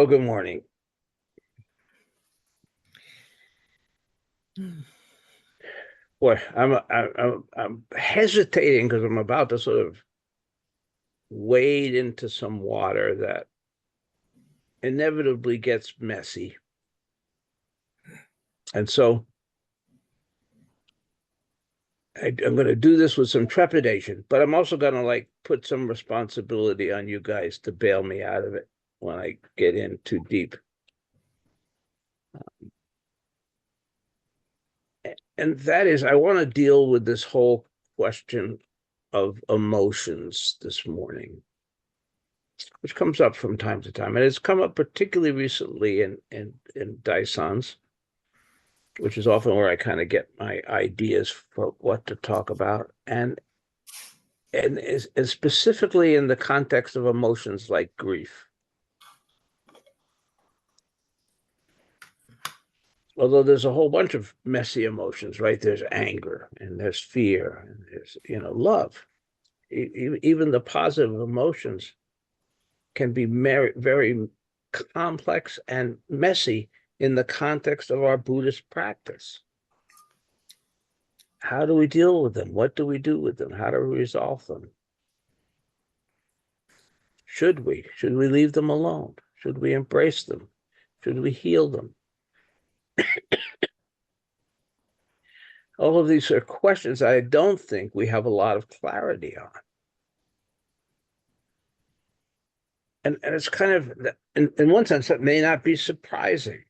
Oh, good morning. Boy, I'm hesitating because I'm about to sort of wade into some water that inevitably gets messy. And so I'm going to do this with some trepidation, but I'm also going to put some responsibility on you guys to bail me out of it when I get in too deep. And that is, I want to deal with this whole question of emotions this morning, which comes up from time to time, and it's come up particularly recently in Daisans, which is often where I kind of get my ideas for what to talk about, and specifically in the context of emotions like grief. Although there's a whole bunch of messy emotions, right? There's anger and there's fear and there's love. Even the positive emotions can be very complex and messy in the context of our Buddhist practice. How do we deal with them? What do we do with them? How do we resolve them? Should we? Should we leave them alone? Should we embrace them? Should we heal them? All of these are questions I don't think we have a lot of clarity on. And it's kind of, in one sense, that may not be surprising.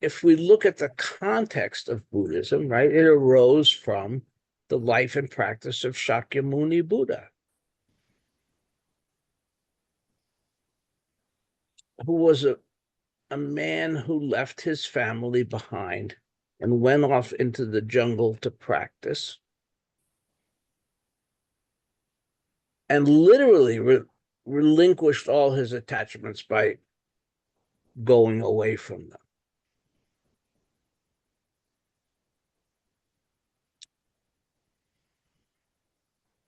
If we look at the context of Buddhism, right, it arose from the life and practice of Shakyamuni Buddha, who was a man who left his family behind and went off into the jungle to practice, and literally relinquished all his attachments by going away from them.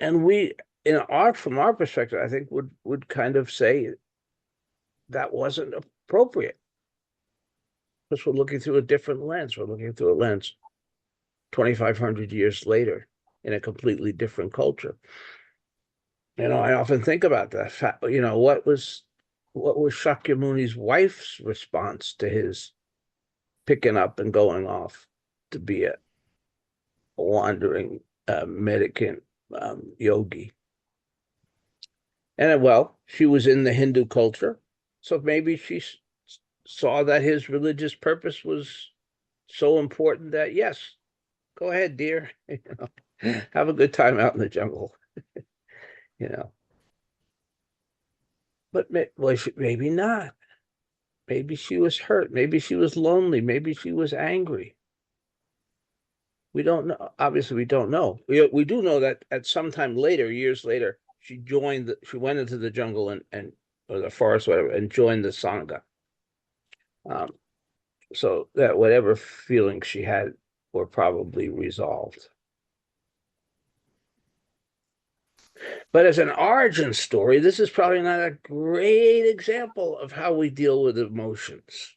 And we, from our perspective, I think would kind of say that wasn't appropriate, because we're looking through a different lens. We're looking through a lens 2,500 years later in a completely different culture. I often think about that. What was Shakyamuni's wife's response to his picking up and going off to be a wandering mendicant yogi? And well, she was in the Hindu culture, so maybe she saw that his religious purpose was so important that, yes, go ahead, dear, have a good time out in the jungle, you know. But maybe not. Maybe she was hurt. Maybe she was lonely. Maybe she was angry. We don't know. Obviously, we don't know. We do know that at some time later, years later, she went into the jungle and or the forest, whatever, and joined the Sangha. Um, so that whatever feelings she had were probably resolved. But as an origin story, this is probably not a great example of how we deal with emotions.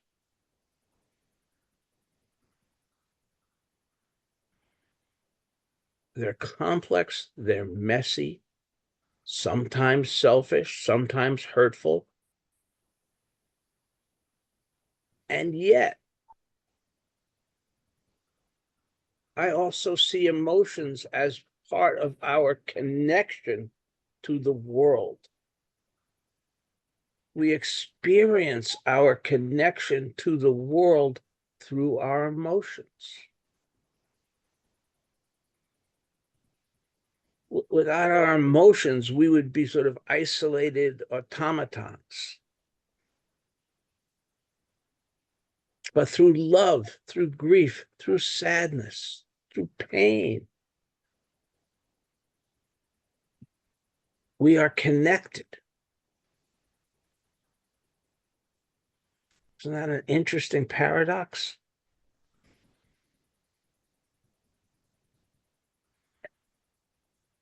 They're complex, they're messy, sometimes selfish, sometimes hurtful. And yet, I also see emotions as part of our connection to the world. We experience our connection to the world through our emotions. Without our emotions, we would be sort of isolated automatons. But through love, through grief, through sadness, through pain, we are connected. Isn't that an interesting paradox?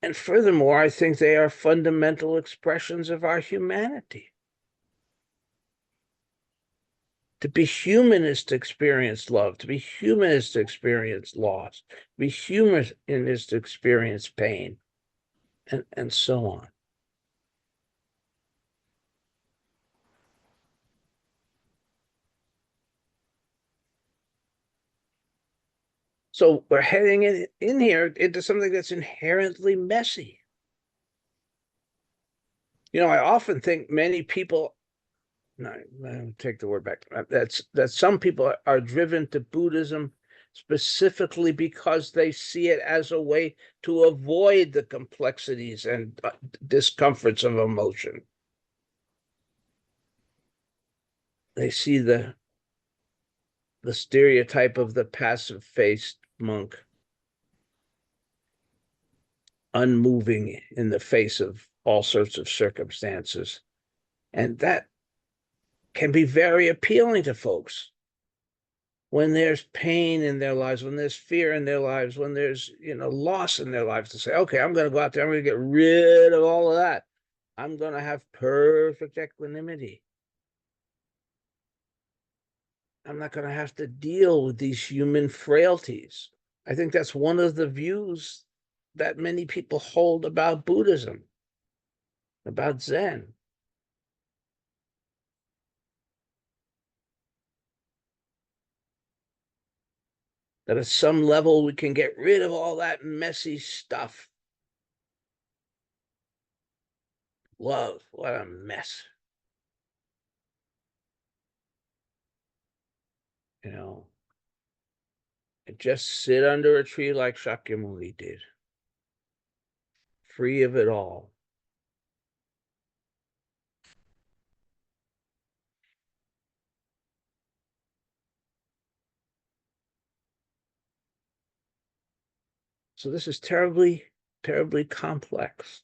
And furthermore, I think they are fundamental expressions of our humanity. To be human is to experience love. To be human is to experience loss. To be human is to experience pain, and so on. So we're heading in here into something that's inherently messy. I often think many people, no, I take the word back. That some people are driven to Buddhism specifically because they see it as a way to avoid the complexities and discomforts of emotion. They see the stereotype of the passive-faced monk, unmoving in the face of all sorts of circumstances. And that can be very appealing to folks when there's pain in their lives, when there's fear in their lives, when there's loss in their lives, to say, okay, I'm going to go out there, I'm going to get rid of all of that. I'm going to have perfect equanimity. I'm not going to have to deal with these human frailties. I think that's one of the views that many people hold about Buddhism, about Zen. That at some level we can get rid of all that messy stuff. Love, what a mess. And just sit under a tree like Shakyamuni did, free of it all. So this is terribly, terribly complex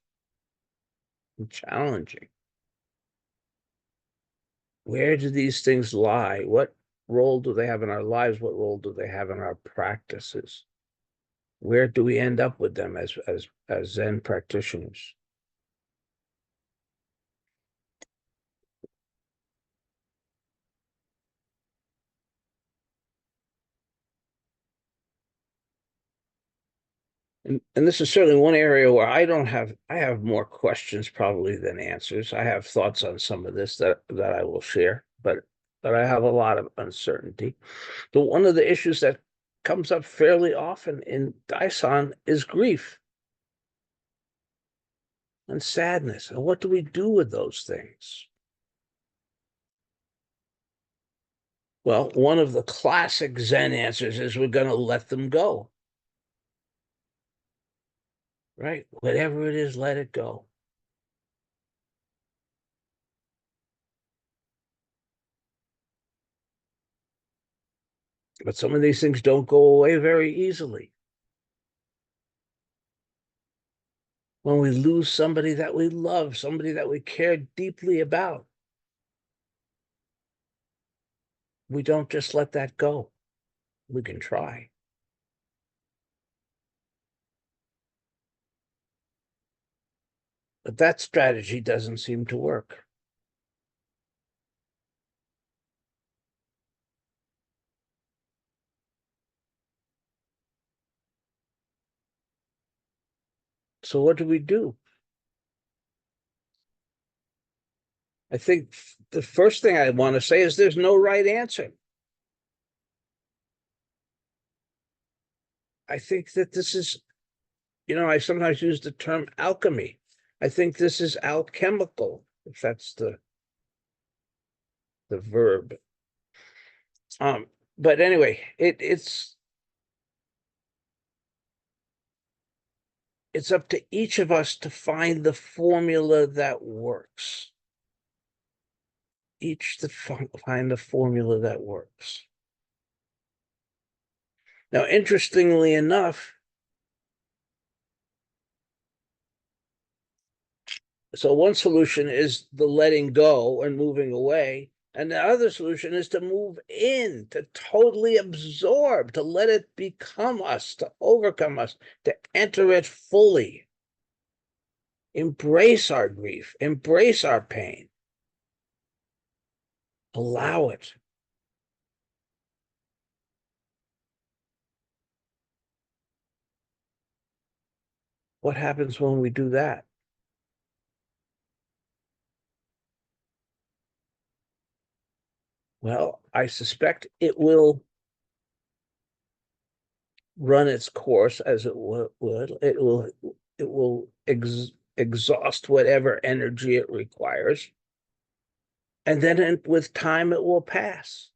and challenging. Where do these things lie? What role do they have in our lives? What role do they have in our practices? Where do we end up with them as Zen practitioners? And this is certainly one area where I have more questions probably than answers. I have thoughts on some of this that I will share, but I have a lot of uncertainty. But one of the issues that comes up fairly often in Daishan is grief and sadness. And what do we do with those things? Well, one of the classic Zen answers is we're going to let them go. Right? Whatever it is, let it go. But some of these things don't go away very easily. When we lose somebody that we love, somebody that we care deeply about, we don't just let that go. We can try. But that strategy doesn't seem to work. So what do we do? I think the first thing I want to say is there's no right answer. I think that this is, I sometimes use the term alchemy. I think this is alchemical, if that's the verb. But anyway, it's up to each of us to find the formula that works. Each to find the formula that works. Now, interestingly enough, so one solution is the letting go and moving away. And the other solution is to move in, to totally absorb, to let it become us, to overcome us, to enter it fully. Embrace our grief, embrace our pain, allow it. What happens when we do that? Well, I suspect it will run its course as it would. It will exhaust whatever energy it requires, and then with time it will pass.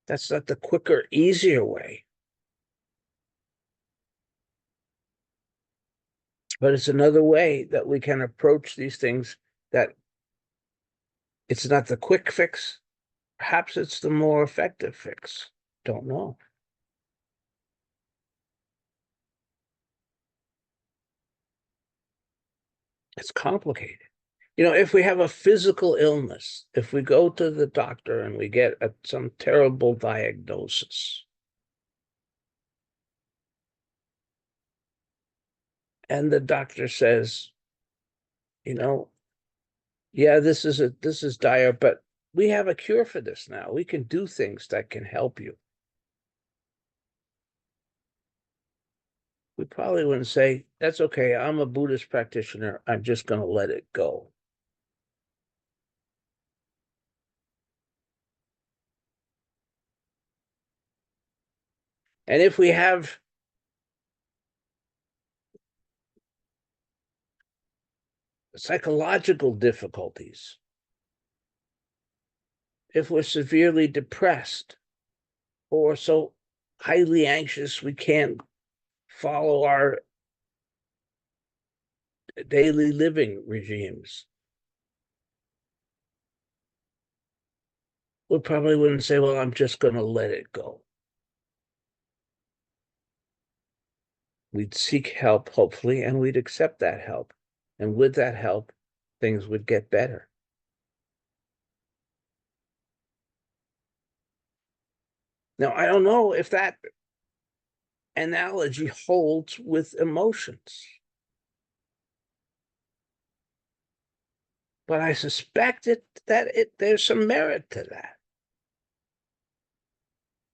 That's not the quicker, easier way, but it's another way that we can approach these things. That it's not the quick fix. Perhaps it's the more effective fix. Don't know. It's complicated. If we have a physical illness, if we go to the doctor and we get some terrible diagnosis, and the doctor says, you know, yeah, this is dire, but we have a cure for this now. We can do things that can help you. We probably wouldn't say, that's okay, I'm a Buddhist practitioner, I'm just going to let it go. And if we have psychological difficulties, if we're severely depressed or so highly anxious we can't follow our daily living regimes, we probably wouldn't say, well, I'm just going to let it go. We'd seek help, hopefully, and we'd accept that help. And with that help, things would get better. Now, I don't know if that analogy holds with emotions, but I suspect there's some merit to that.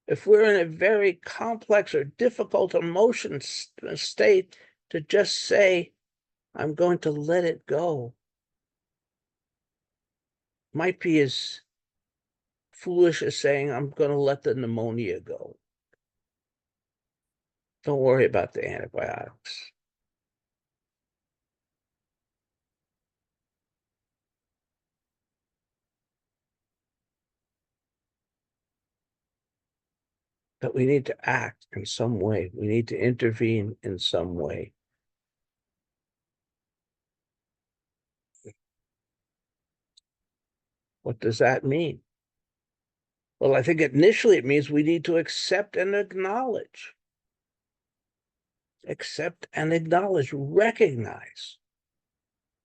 If we're in a very complex or difficult emotion state, to just say, I'm going to let it go, might be as foolish as saying, I'm going to let the pneumonia go. Don't worry about the antibiotics. But we need to act in some way. We need to intervene in some way. What does that mean? Well, I think initially it means we need to accept and acknowledge, recognize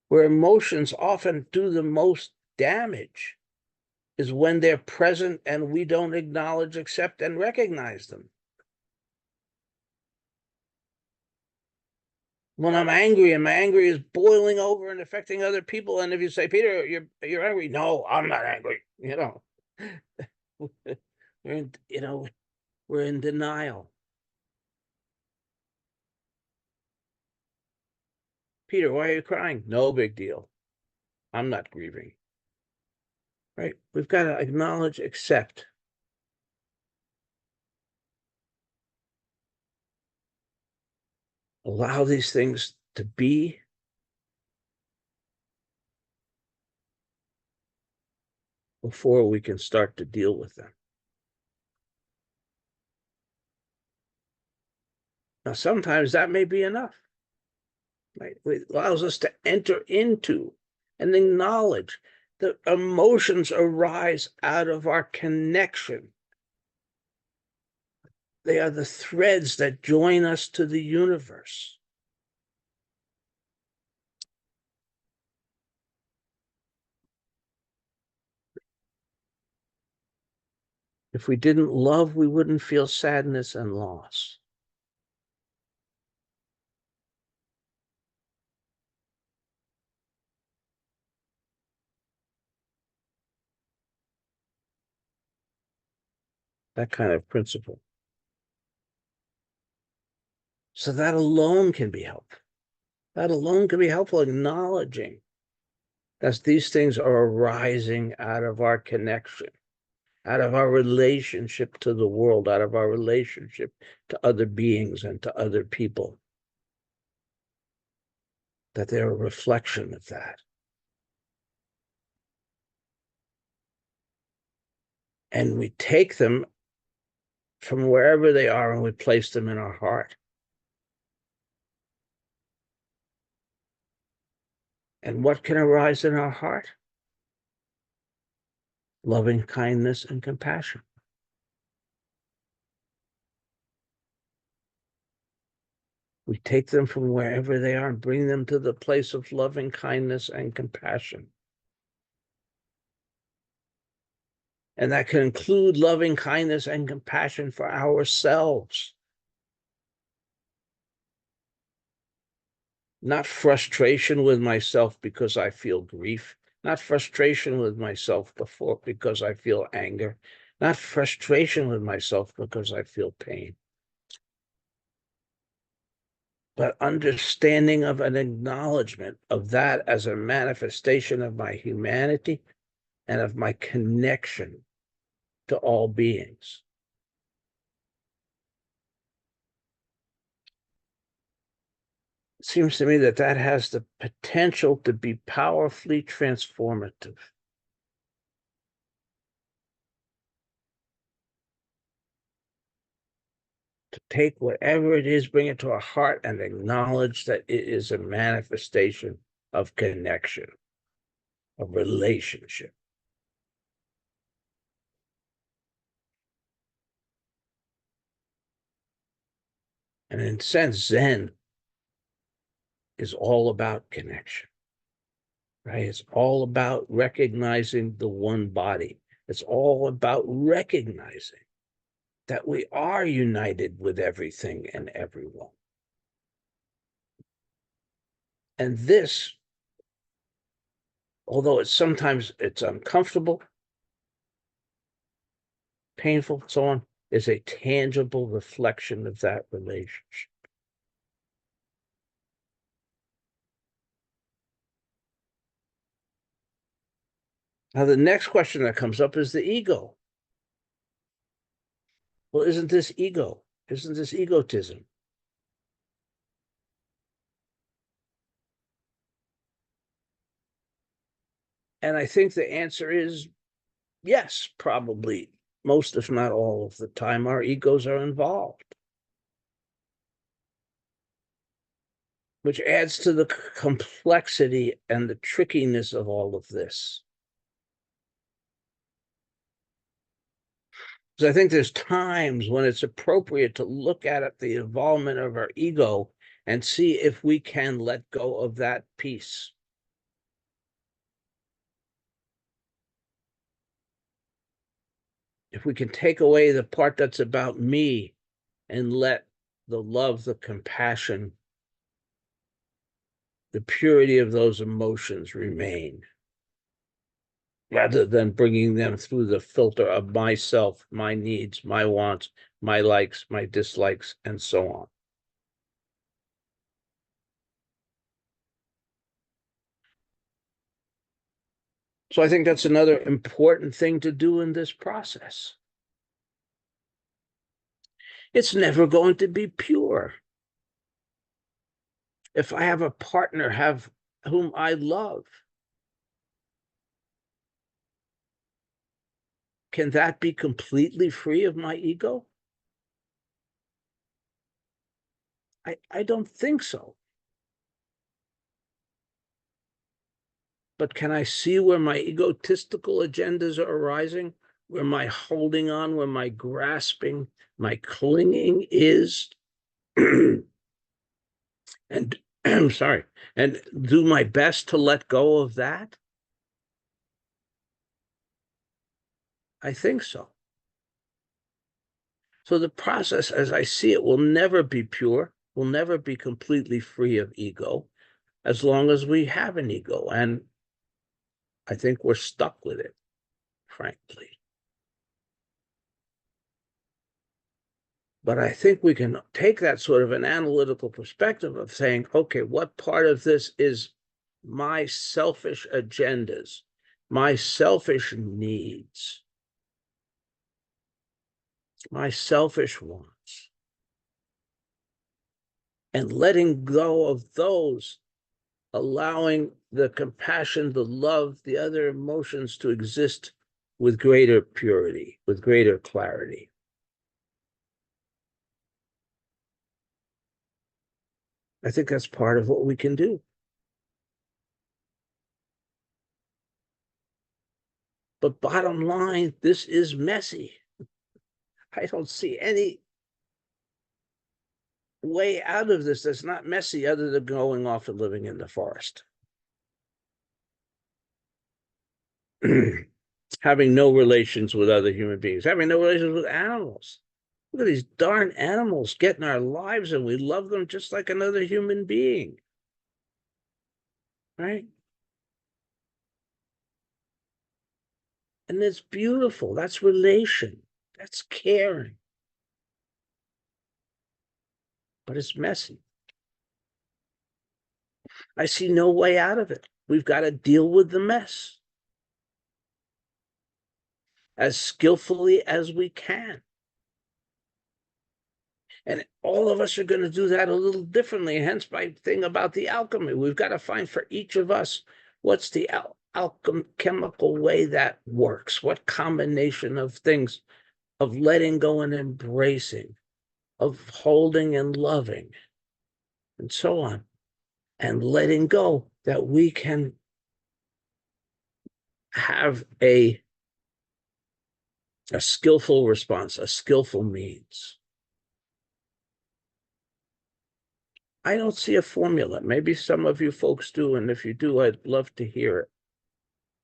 where emotions often do the most damage is when they're present and we don't acknowledge, accept, and recognize them. When I'm angry and my anger is boiling over and affecting other people, and if you say, Peter, you're angry, no, I'm not angry. We're in denial. Peter, why are you crying? No big deal. I'm not grieving. Right? We've got to acknowledge, accept. Allow these things to be before we can start to deal with them. Now, sometimes that may be enough. Right? It allows us to enter into and acknowledge that emotions arise out of our connection. They are the threads that join us to the universe. If we didn't love, we wouldn't feel sadness and loss. that kind of principle. So that alone can be helpful. That alone can be helpful, acknowledging that these things are arising out of our connection, out of our relationship to the world, out of our relationship to other beings and to other people, that they're a reflection of that. And we take them from wherever they are and we place them in our heart. And what can arise in our heart? Loving kindness and compassion. We take them from wherever they are and bring them to the place of loving kindness and compassion. And that can include loving kindness and compassion for ourselves. Not frustration with myself because I feel grief, not frustration with myself because I feel anger, not frustration with myself because I feel pain, but understanding of an acknowledgement of that as a manifestation of my humanity and of my connection to all beings. It seems to me that that has the potential to be powerfully transformative. To take whatever it is, bring it to our heart, and acknowledge that it is a manifestation of connection, of relationship. And in a sense, Zen is all about connection, right? It's all about recognizing the one body. It's all about recognizing that we are united with everything and everyone. And this, although sometimes it's uncomfortable, painful, so on, is a tangible reflection of that relationship. Now, the next question that comes up is the ego. Well, isn't this ego? Isn't this egotism? And I think the answer is yes, probably most, if not all of the time, our egos are involved, which adds to the complexity and the trickiness of all of this. Because I think there's times when it's appropriate to look at the involvement of our ego and see if we can let go of that piece. If we can take away the part that's about me and let the love, the compassion, the purity of those emotions remain, rather than bringing them through the filter of myself, my needs, my wants, my likes, my dislikes, and so on. So I think that's another important thing to do in this process. It's never going to be pure. If I have a partner whom I love, can that be completely free of my ego? I don't think so. But can I see where my egotistical agendas are arising, where my holding on, where my grasping, my clinging is? And I'm sorry, and do my best to let go of that? I think so. So the process, as I see it, will never be pure, will never be completely free of ego, as long as we have an ego. And I think we're stuck with it, frankly. But I think we can take that sort of an analytical perspective of saying, okay, what part of this is my selfish agendas, my selfish needs, my selfish wants, and letting go of those, allowing the compassion, the love, the other emotions to exist with greater purity, with greater clarity. I think that's part of what we can do. But bottom line, this is messy. I don't see any way out of this that's not messy other than going off and living in the forest. Having no relations with other human beings, having no relations with animals. Look at these darn animals get in our lives and we love them just like another human being. Right? And it's beautiful. That's relation. That's caring. But it's messy. I see no way out of it. We've got to deal with the mess as skillfully as we can. And all of us are going to do that a little differently. Hence my thing about the alchemy. We've got to find for each of us what's the alchemical way that works, what combination of things, of letting go and embracing, of holding and loving, and so on, and letting go, that we can have a skillful response, a skillful means. I don't see a formula. Maybe some of you folks do, and if you do, I'd love to hear it.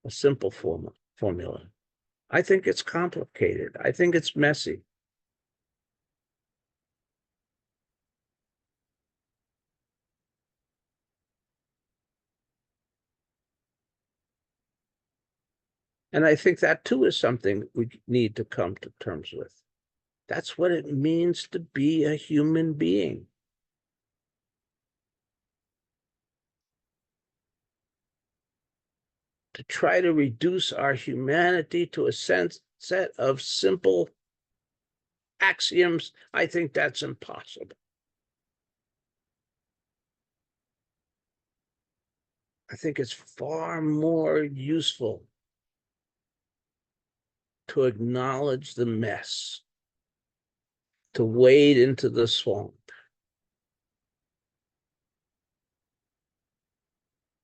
A simple formula. I think it's complicated. I think it's messy. And I think that too is something we need to come to terms with. That's what it means to be a human being. To try to reduce our humanity to a set of simple axioms, I think that's impossible. I think it's far more useful to acknowledge the mess, to wade into the swamp,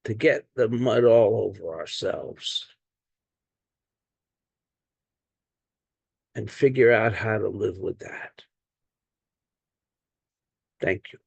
to get the mud all over ourselves and figure out how to live with that. Thank you.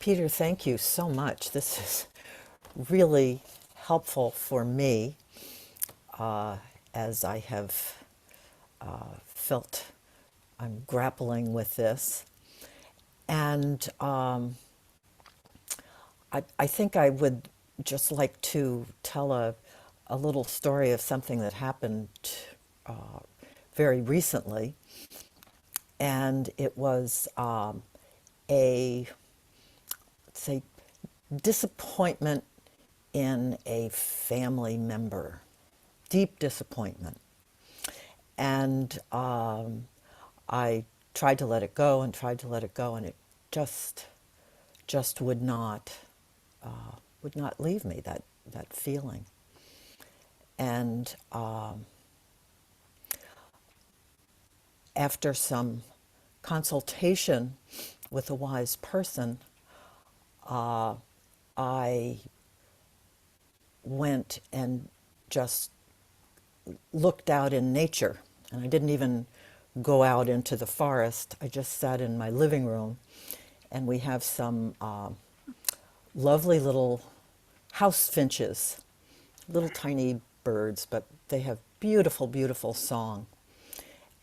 Peter, thank you so much. This is really helpful for me as I have felt I'm grappling with this. And I think I would just like to tell a little story of something that happened uh, very recently. And it was a, say, disappointment in a family member, deep disappointment. And I tried to let it go and tried to let it go, and it just would not leave me, that feeling. And after some consultation with a wise person, I went and just looked out in nature. And I didn't even go out into the forest. I just sat in my living room and we have some lovely little house finches, little tiny birds, but they have beautiful, beautiful song.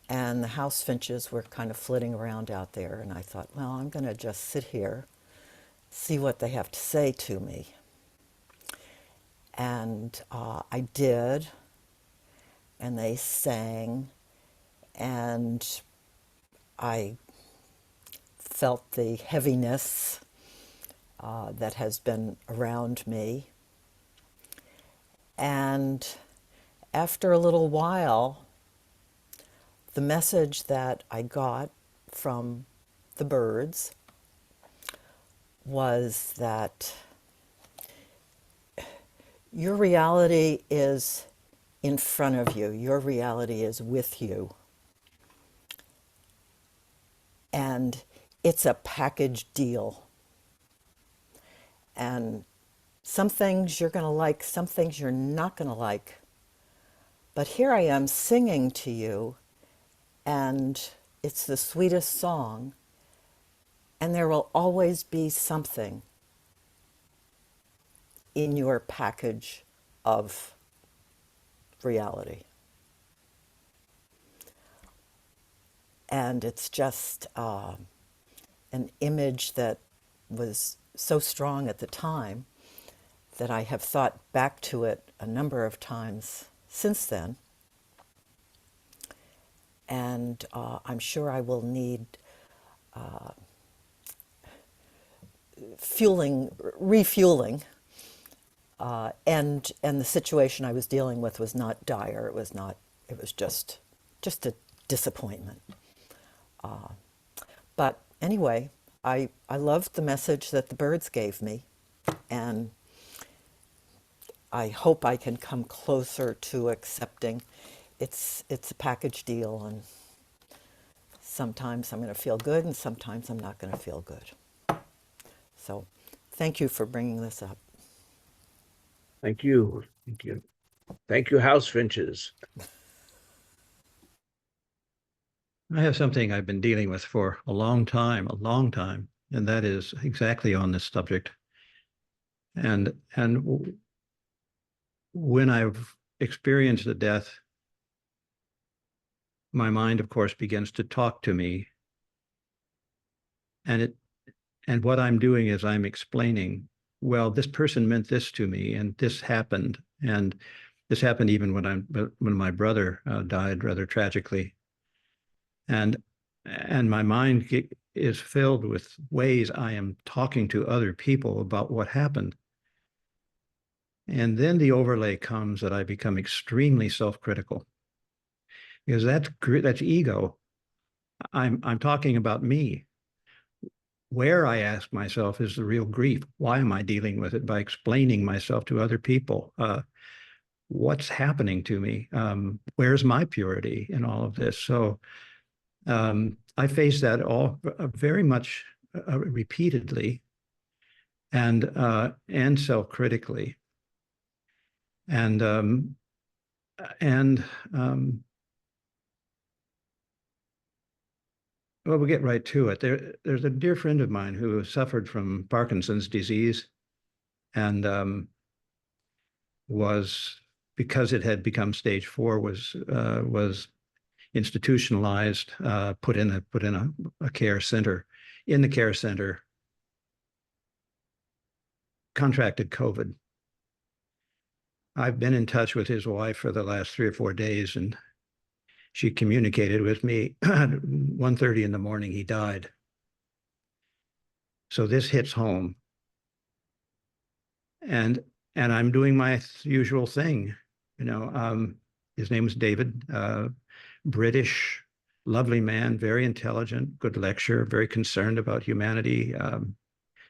And the house finches were kind of flitting around out there, and I thought, well, I'm going to just sit here, see what they have to say to me. And I did, and they sang, and I felt the heaviness that has been around me. And after a little while, the message that I got from the birds was that your reality is in front of you, your reality is with you. And it's a package deal. And some things you're going to like, some things you're not going to like. But here I am singing to you, and it's the sweetest song, and there will always be something in your package of reality. And it's just an image that was so strong at the time that I have thought back to it a number of times since then. And I'm sure I will need refueling. And the situation I was dealing with was not dire. It was not. It was just a disappointment. But anyway, I loved the message that the birds gave me, and I hope I can come closer to accepting. It's a package deal, and sometimes I'm going to feel good, and sometimes I'm not going to feel good. So, thank you for bringing this up. Thank you. Thank you. Thank you, house finches. I have something I've been dealing with for a long time, and that is exactly on this subject. And when I've experienced a death, my mind, of course, begins to talk to me. And what I'm doing is I'm explaining, well, this person meant this to me, and this happened. And this happened even when my brother died rather tragically. And my mind is filled with ways I am talking to other people about what happened. And then the overlay comes that I become extremely self-critical, because that's ego. I'm talking about me. Where I ask myself is the real grief. Why am I dealing with it? By explaining myself to other people. What's happening to me? Where's my purity in all of this? So I face that all very much repeatedly and self-critically. And well, we'll get right to it. There's a dear friend of mine who suffered from Parkinson's disease, and was, because it had become stage 4, was institutionalized, put in a care center. In the care center, contracted COVID. I've been in touch with his wife for the last 3 or 4 days, and she communicated with me at 1:30 in the morning. He died. So this hits home, and I'm doing my usual thing. His name was David, British, lovely man, very intelligent, good lecturer, very concerned about humanity,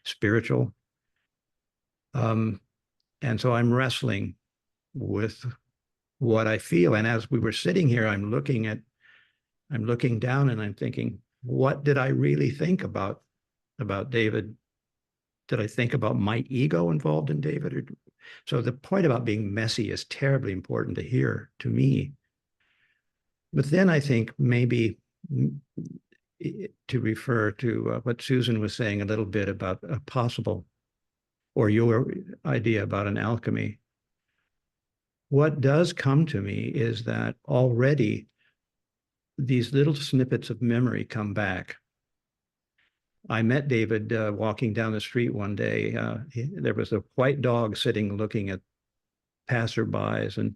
spiritual. And so I'm wrestling with what I feel. And as we were sitting here, I'm looking down and I'm thinking, what did I really think about David? Did I think about my ego involved in David? So the point about being messy is terribly important to hear to me. But then I think maybe to refer to what Susan was saying a little bit about a possible, or your idea about an alchemy. What does come to me is that already these little snippets of memory come back. I met David walking down the street one day. There was a white dog sitting looking at passerbys, and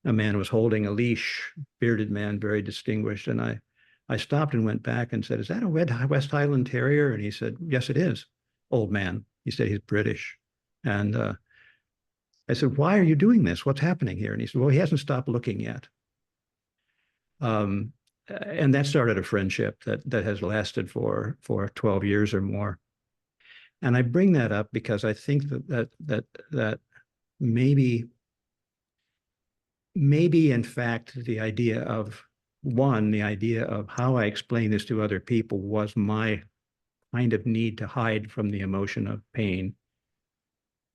a man was holding a leash, bearded man, very distinguished. And I stopped and went back and said, "Is that a West Highland Terrier?" And he said, "Yes, it is." Old man. He said he's British. And I said, "Why are you doing this? What's happening here?" And he said, "Well, he hasn't stopped looking yet." And that started a friendship that has lasted for 12 years or more. And I bring that up because I think that maybe in fact the idea of how I explain this to other people was my kind of need to hide from the emotion of pain.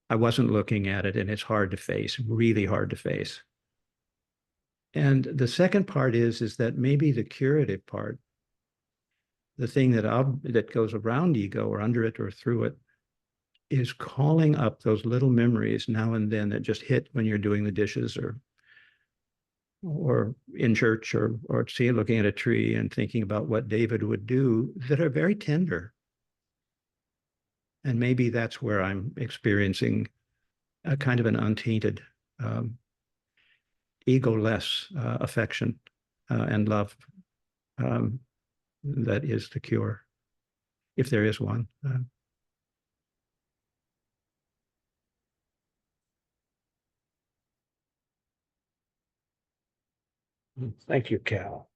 I wasn't looking at it, and it's hard to face, really hard to face. And the second part is that maybe the curative part, the thing that goes around ego or under it or through it, is calling up those little memories now and then that just hit when you're doing the dishes or in church or looking at a tree and thinking about what David would do, that are very tender. And maybe that's where I'm experiencing a kind of an untainted, ego-less affection and love that is the cure, if there is one. Thank you, Cal.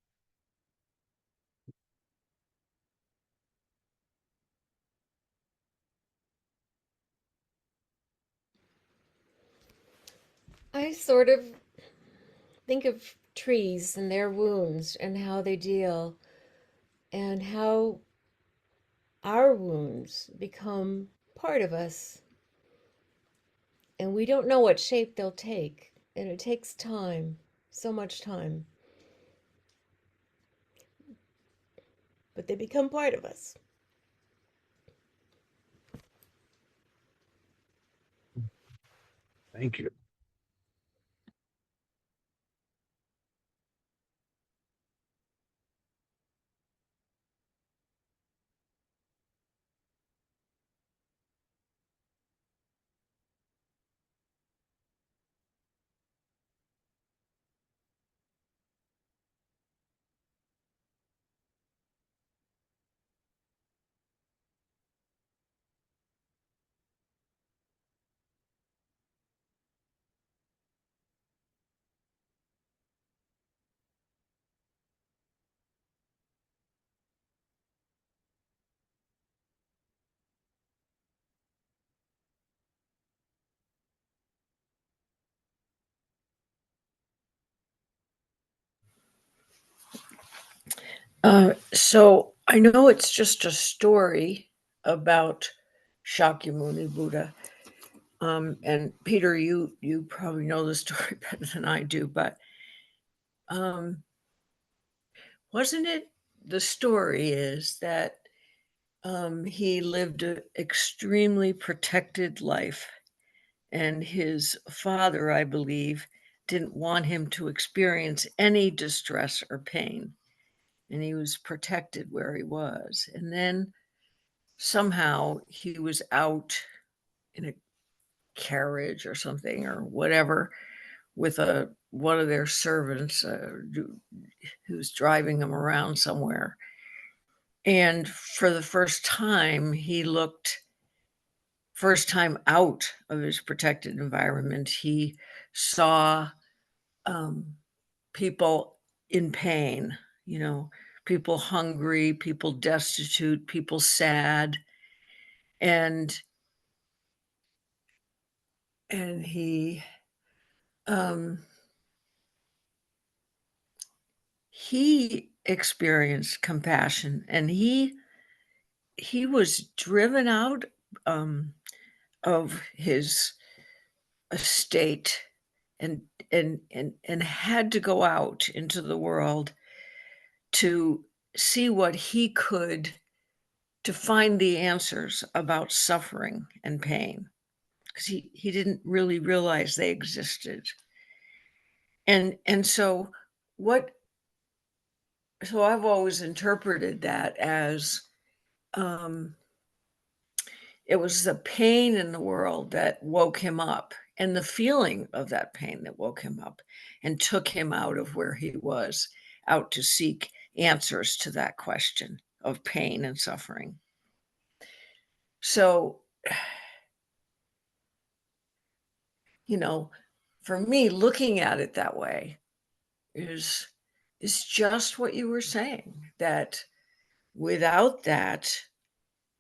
I sort of think of trees and their wounds and how they deal, and how our wounds become part of us. And we don't know what shape they'll take. And it takes time, so much time. But they become part of us. Thank you. So I know it's just a story about Shakyamuni Buddha. And Peter, you probably know the story better than I do, but wasn't it, the story is that he lived an extremely protected life, and his father, I believe, didn't want him to experience any distress or pain, and he was protected where he was. And then somehow he was out in a carriage or something or whatever with one of their servants who's driving him around somewhere. And for the first time, first time out of his protected environment, he saw people in pain, people hungry, people destitute, people sad. And he experienced compassion, and he was driven out of his estate and had to go out into the world to see what he could to find the answers about suffering and pain, because he didn't really realize they existed. And so what so I've always interpreted that as um, it was the pain in the world that woke him up, and the feeling of that pain that woke him up and took him out of where he was, out to seek answers to that question of pain and suffering. So, you know, for me, looking at it that way is is just what you were saying, that without that,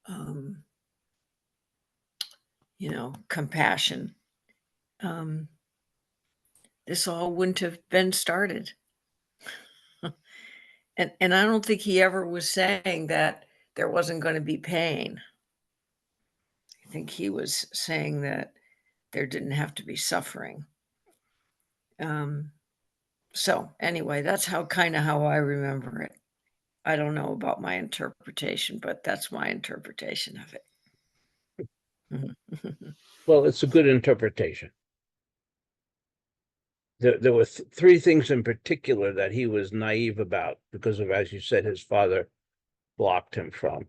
um, compassion, um, this all wouldn't have been started. And I don't think he ever was saying that there wasn't going to be pain. I think he was saying that there didn't have to be suffering. Um, so anyway, that's how I remember it. I don't know about my interpretation, but that's my interpretation of it. Mhm. Well, it's a good interpretation. There were three things in particular that he was naive about because of, as you said, his father blocked him from.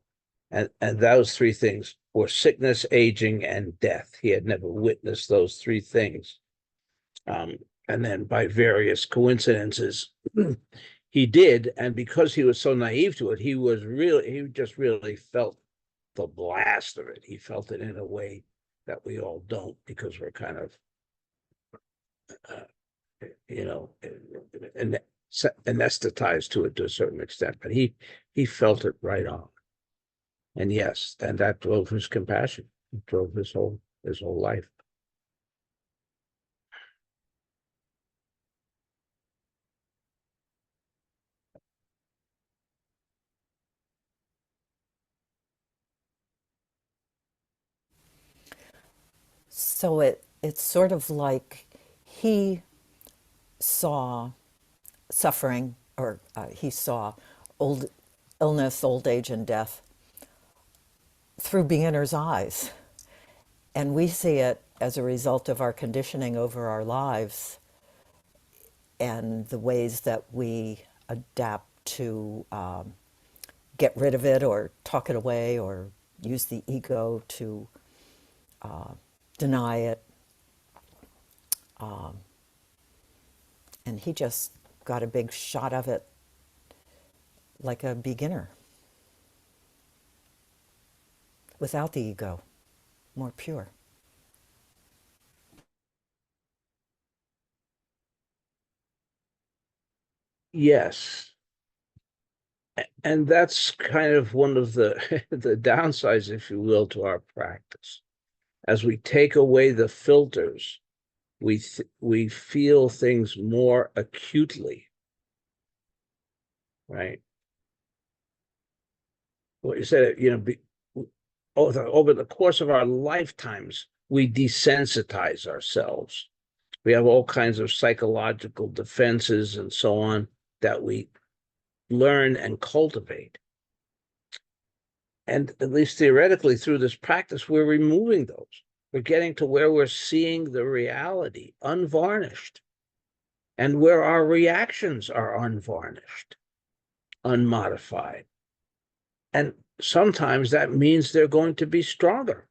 And those three things were sickness, aging, and death. He had never witnessed those three things. And then by various coincidences, he did. And because he was so naive to it, he just really felt the blast of it. He felt it in a way that we all don't, because we're kind of, uh, you know, and anesthetized to it to a certain extent. But he felt it right on. And yes, and that drove his compassion. It drove his whole life. So it's sort of like he saw suffering, or he saw old illness, old age, and death through beginner's eyes. And we see it as a result of our conditioning over our lives and the ways that we adapt to get rid of it or talk it away or use the ego to deny it. And he just got a big shot of it like a beginner without the ego, more pure. Yes. And that's kind of one of the the downsides, if you will, to our practice. As we take away the filters, we feel things more acutely, right? What you said, over the course of our lifetimes, we desensitize ourselves. We have all kinds of psychological defenses and so on that we learn and cultivate. And at least theoretically, through this practice, we're removing those. We're getting to where we're seeing the reality unvarnished, and where our reactions are unvarnished, unmodified. And sometimes that means they're going to be stronger.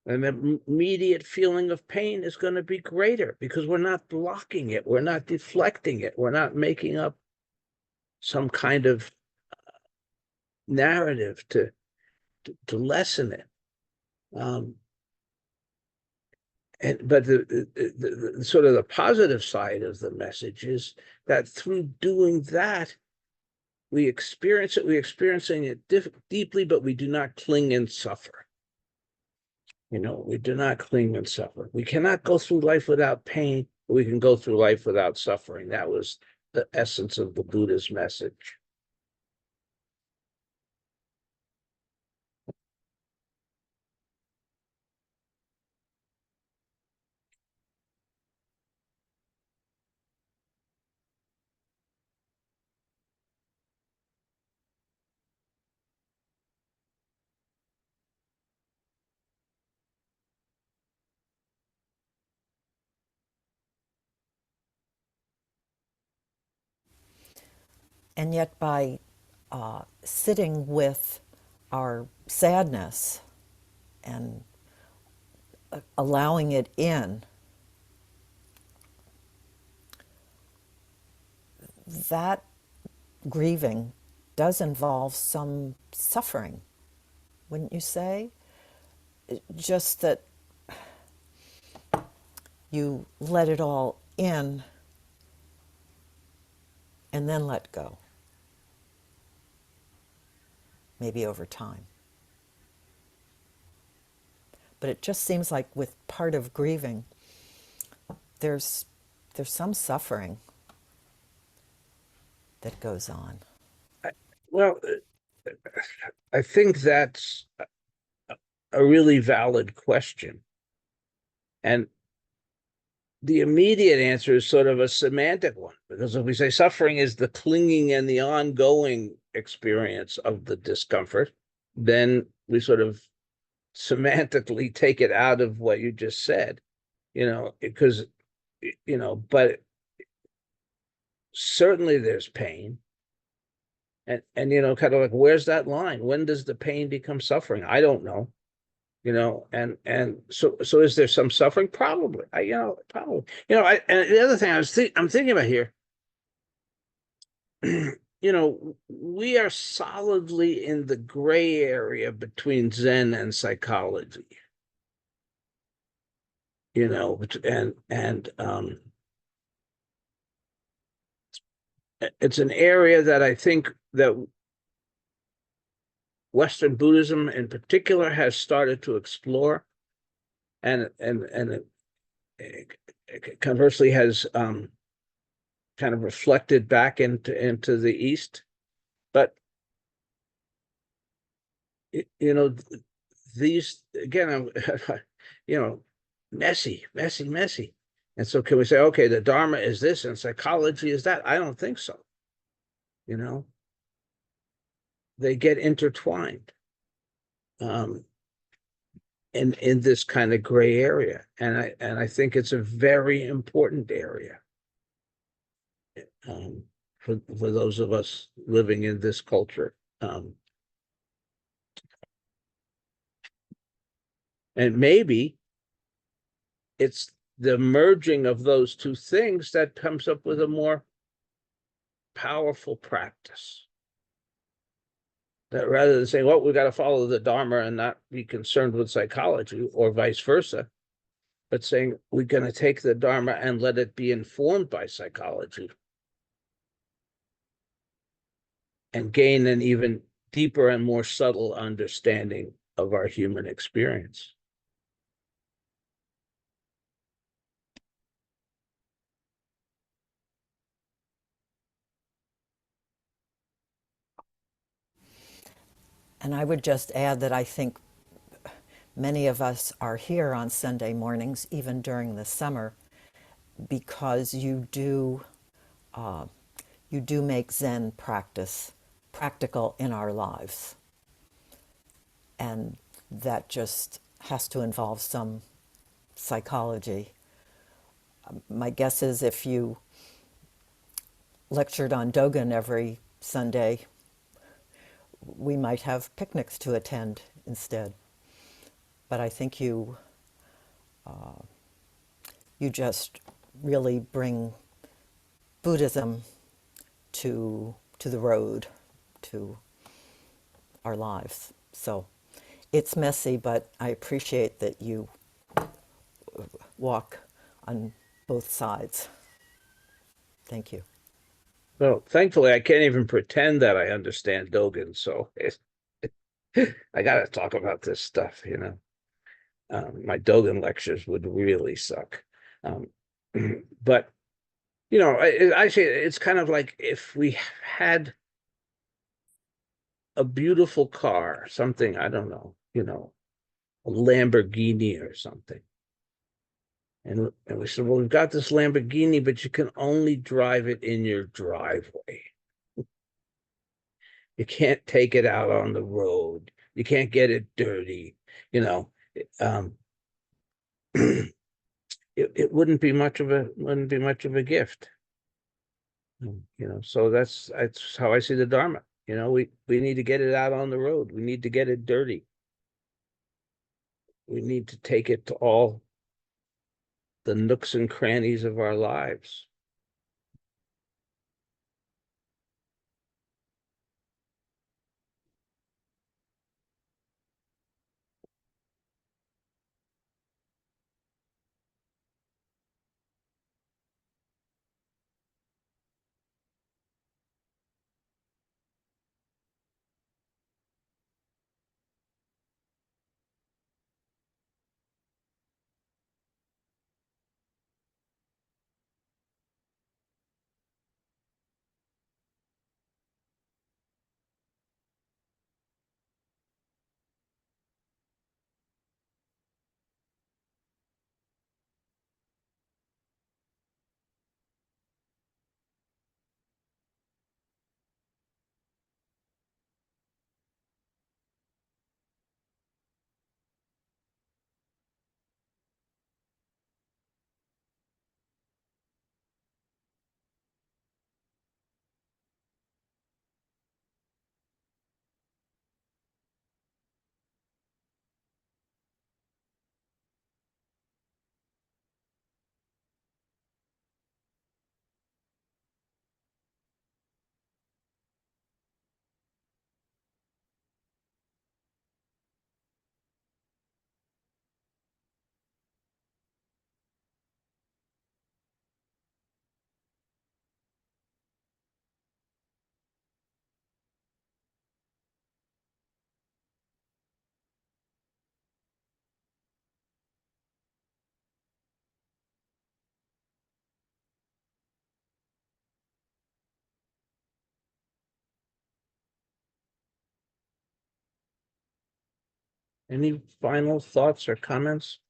And the immediate feeling of pain is going to be greater because we're not blocking it. We're not deflecting it. We're not making up some kind of narrative to lessen it. But the sort of the positive side of the message is that through doing that, we experience it. We're experiencing it deeply, but we do not cling and suffer. We do not cling and suffer. We cannot go through life without pain, but we can go through life without suffering. That was the essence of the Buddha's message. And yet, by sitting with our sadness and allowing it in, that grieving does involve some suffering, wouldn't you say? Just that you let it all in and then let go, maybe over time. But it just seems like with part of grieving, there's some suffering that goes on. Well, I think that's a really valid question. And the immediate answer is sort of a semantic one, because if we say suffering is the clinging and the ongoing experience of the discomfort, then we sort of semantically take it out of what you just said, because, but certainly there's pain. And kind of like, where's that line? When does the pain become suffering? I don't know. And so is there some suffering? Probably. Probably. And the other thing I'm thinking about here, we are solidly in the gray area between Zen and psychology. And it's an area that I think that Western Buddhism in particular has started to explore, and conversely has kind of reflected back into the East. But these again, messy. And so can we say, okay, the Dharma is this and psychology is that? I don't think so. They get intertwined in this kind of gray area. And I think it's a very important area for those of us living in this culture. And maybe it's the merging of those two things that comes up with a more powerful practice. That rather than saying, well, we've got to follow the Dharma and not be concerned with psychology, or vice versa, but saying we're going to take the Dharma and let it be informed by psychology and gain an even deeper and more subtle understanding of our human experience. And I would just add that I think many of us are here on Sunday mornings, even during the summer, because you do make Zen practice practical in our lives. And that just has to involve some psychology. My guess is if you lectured on Dogen every Sunday, we might have picnics to attend instead. But I think you just really bring Buddhism to the road, to our lives. So it's messy, but I appreciate that you walk on both sides. Thank you. Well, thankfully, I can't even pretend that I understand Dogen, so I got to talk about this stuff, my Dogen lectures would really suck. But, I say it's kind of like if we had a beautiful car, something, I don't know, a Lamborghini or something. And we said, well, we've got this Lamborghini, but you can only drive it in your driveway. You can't take it out on the road. You can't get it dirty. It wouldn't be much of a gift. So that's how I see the Dharma. We need to get it out on the road. We need to get it dirty. We need to take it to all the nooks and crannies of our lives. Any final thoughts or comments?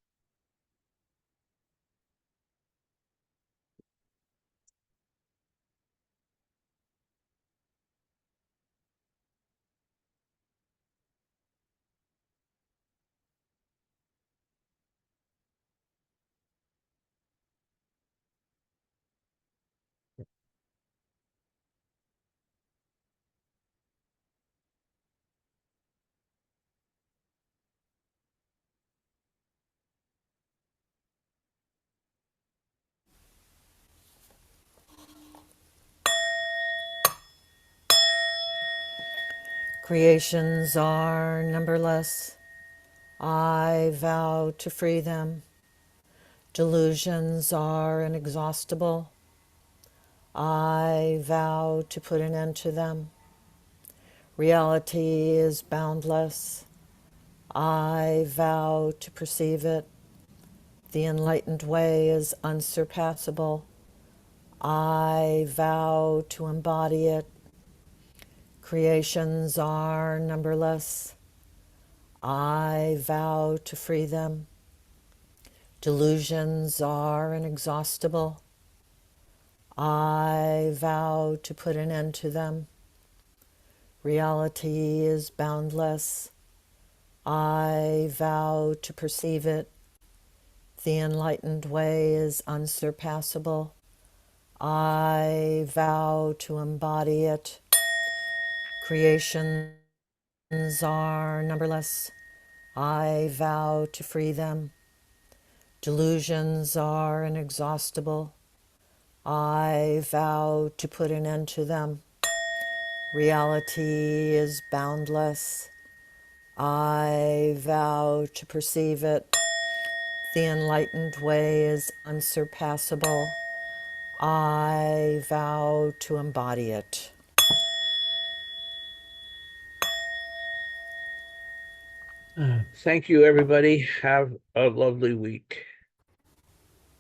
Creations are numberless. I vow to free them. Delusions are inexhaustible. I vow to put an end to them. Reality is boundless. I vow to perceive it. The enlightened way is unsurpassable. I vow to embody it. Creations are numberless. I vow to free them. Delusions are inexhaustible. I vow to put an end to them. Reality is boundless. I vow to perceive it. The enlightened way is unsurpassable. I vow to embody it. Creations are numberless. I vow to free them. Delusions are inexhaustible. I vow to put an end to them. Reality is boundless. I vow to perceive it. The enlightened way is unsurpassable. I vow to embody it. Thank you, everybody. Have a lovely week.